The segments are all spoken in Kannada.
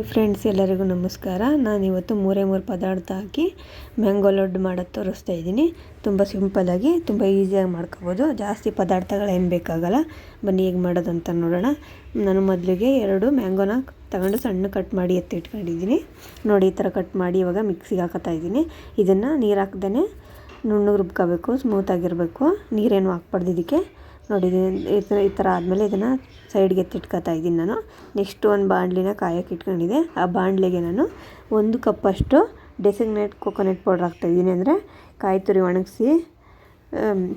ಫ್ರೆಂಡ್ಸ್ ಎಲ್ಲರಿಗೂ ನಮಸ್ಕಾರ. ನಾನಿವತ್ತು ಮೂರೇ ಪದಾರ್ಥ ಹಾಕಿ ಮ್ಯಾಂಗೋ ಲಡ್ಡು ಮಾಡೋದು ತೋರಿಸ್ತಾ ಇದ್ದೀನಿ. ತುಂಬ ಸಿಂಪಲ್ಲಾಗಿ ತುಂಬ ಈಸಿಯಾಗಿ ಮಾಡ್ಕೋಬೋದು. ಜಾಸ್ತಿ ಪದಾರ್ಥಗಳೇನು ಬೇಕಾಗಲ್ಲ. ಬನ್ನಿ ಹೇಗೆ ಮಾಡೋದಂತ ನೋಡೋಣ. ನಾನು ಮೊದಲಿಗೆ 2 ಮ್ಯಾಂಗೋನ ತಗೊಂಡು ಸಣ್ಣ ಕಟ್ ಮಾಡಿ ಎತ್ತಿಟ್ಕೊಂಡಿದ್ದೀನಿ. ನೋಡಿ ಈ ಥರ ಕಟ್ ಮಾಡಿ ಇವಾಗ ಮಿಕ್ಸಿಗೆ ಹಾಕೋತಾ ಇದ್ದೀನಿ. ಇದನ್ನು ನೀರು ಹಾಕ್ದೇ ನುಣ್ಣಗೆ ರುಬ್ಕೋಬೇಕು, ಸ್ಮೂತಾಗಿರಬೇಕು. ನೀರೇನು ಹಾಕ್ಬಾರ್ದು ಇದಕ್ಕೆ. ನೋಡಿ ಈ ಥರ ಆದಮೇಲೆ ಇದನ್ನು ಸೈಡ್ಗೆ ಎತ್ತಿಟ್ಕೊತಾ ಇದ್ದೀನಿ ನಾನು. ನೆಕ್ಸ್ಟ್ ಒಂದು ಬಾಣಲಿನ ಕಾಯಕ್ಕೆ ಇಟ್ಕೊಂಡಿದ್ದೆ. ಆ ಬಾಣಲಿಗೆ ನಾನು 1 ಕಪ್ಪಷ್ಟು ಡೆಸಿಗ್ನೇಟ್ ಕೊಕೊನಟ್ ಪೌಡ್ರ್ ಹಾಕ್ತಾಯಿದ್ದೀನಿ. ಅಂದರೆ ಕಾಯಿ ತುರಿ ಒಣಗಿಸಿ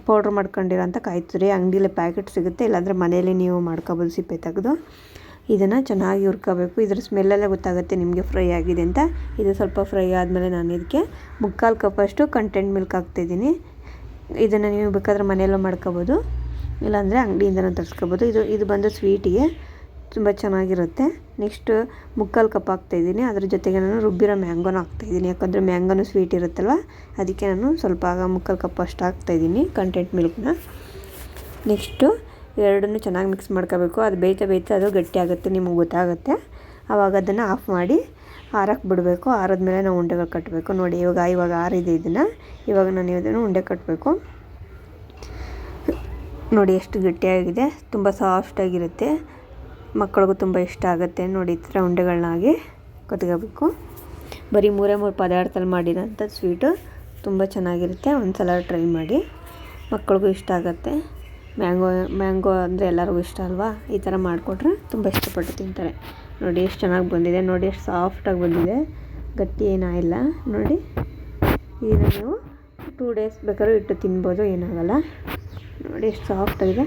ಪೌಡ್ರ್ ಮಾಡ್ಕೊಂಡಿರೋಂಥ ಕಾಯಿ ತುರಿ. ಅಂಗಡಿಲೇ ಪ್ಯಾಕೆಟ್ ಸಿಗುತ್ತೆ, ಇಲ್ಲಾಂದರೆ ಮನೆಯಲ್ಲೇ ನೀವು ಮಾಡ್ಕೊಬೋದು ಸಿಪ್ಪೆ ತೆಗೆದು. ಇದನ್ನು ಚೆನ್ನಾಗಿ ಹುರ್ಕೋಬೇಕು. ಇದ್ರ ಸ್ಮೆಲ್ಲಲ್ಲೇ ಗೊತ್ತಾಗುತ್ತೆ ನಿಮಗೆ ಫ್ರೈ ಆಗಿದೆ ಅಂತ. ಇದು ಸ್ವಲ್ಪ ಫ್ರೈ ಆದಮೇಲೆ ನಾನು ಇದಕ್ಕೆ 3/4 ಕಪ್ಪಷ್ಟು ಕಂಟೆಂಟ್ ಮಿಲ್ಕ್ ಹಾಕ್ತಾಯಿದ್ದೀನಿ. ಇದನ್ನು ನೀವು ಬೇಕಾದರೆ ಮನೆಯಲ್ಲೂ ಮಾಡ್ಕೊಬೋದು, ಇಲ್ಲಾಂದರೆ ಅಂಗಡಿಯಿಂದನೂ ತರಿಸ್ಕೊಬೋದು. ಇದು ಬಂದು ಸ್ವೀಟಿಗೆ ತುಂಬ ಚೆನ್ನಾಗಿರುತ್ತೆ. ನೆಕ್ಸ್ಟು 3/4 ಕಪ್ ಹಾಕ್ತಾಯಿದ್ದೀನಿ. ಅದ್ರ ಜೊತೆಗೆ ನಾನು ರುಬ್ಬಿರೋ ಮ್ಯಾಂಗೋನ ಹಾಕ್ತಾಯಿದ್ದೀನಿ. ಯಾಕಂದರೆ ಮ್ಯಾಂಗೋನು ಸ್ವೀಟ್ ಇರುತ್ತಲ್ವ, ಅದಕ್ಕೆ ನಾನು ಸ್ವಲ್ಪ 3/4 ಕಪ್ ಅಷ್ಟು ಹಾಕ್ತಾಯಿದ್ದೀನಿ ಕಂಟೆಂಟ್ ಮಿಲ್ಕ್ನ. ನೆಕ್ಸ್ಟು ಎರಡನ್ನೂ ಚೆನ್ನಾಗಿ ಮಿಕ್ಸ್ ಮಾಡ್ಕೋಬೇಕು. ಅದು ಬೇಯ್ತಾ ಅದು ಗಟ್ಟಿ ಆಗುತ್ತೆ, ನಿಮಗೆ ಗೊತ್ತಾಗುತ್ತೆ. ಆವಾಗ ಅದನ್ನು ಆಫ್ ಮಾಡಿ ಆರಕ್ಕೆ ಬಿಡಬೇಕು. ಆರಿದ್ಮೇಲೆ ನಾವು ಉಂಡೆಗಳು ಕಟ್ಟಬೇಕು. ನೋಡಿ ಇವಾಗ ಆರಿದೆ ಇದನ್ನು. ಇವಾಗ ನಾನು ಇದನ್ನು ಉಂಡೆ ಕಟ್ಟಬೇಕು. ನೋಡಿ ಎಷ್ಟು ಗಟ್ಟಿಯಾಗಿದೆ, ತುಂಬ ಸಾಫ್ಟಾಗಿರುತ್ತೆ. ಮಕ್ಕಳಿಗೂ ತುಂಬ ಇಷ್ಟ ಆಗುತ್ತೆ. ನೋಡಿ ಈ ಥರ ಉಂಡೆಗಳನ್ನಾಗಿ ಕಟ್ಕೋಬೇಕು. ಬರೀ 3 ಪದಾರ್ಥದಲ್ಲಿ ಮಾಡಿರೋಂಥ ಸ್ವೀಟು ತುಂಬ ಚೆನ್ನಾಗಿರುತ್ತೆ. ಒಂದು ಸಲ ಟ್ರೈ ಮಾಡಿ, ಮಕ್ಕಳಿಗೂ ಇಷ್ಟ ಆಗುತ್ತೆ. ಮ್ಯಾಂಗೋ ಅಂದರೆ ಎಲ್ಲರಿಗೂ ಇಷ್ಟ ಅಲ್ವಾ. ಈ ಥರ ಮಾಡಿಕೊಟ್ರೆ ತುಂಬ ಇಷ್ಟಪಟ್ಟು ತಿಂತಾರೆ. ನೋಡಿ ಎಷ್ಟು ಚೆನ್ನಾಗಿ ಬಂದಿದೆ, ನೋಡಿ ಎಷ್ಟು ಸಾಫ್ಟಾಗಿ ಬಂದಿದೆ, ಗಟ್ಟಿ ಏನಾಗಿಲ್ಲ. ನೋಡಿ ಇದನ್ನು ನೀವು 2 ಡೇಸ್ ಬೇಕಾದ್ರೂ ಇಟ್ಟು ತಿನ್ಬೋದು, ಏನಾಗಲ್ಲ. ನೋಡಿ ಎಷ್ಟು ಸಾಫ್ಟಾಗಿದೆ.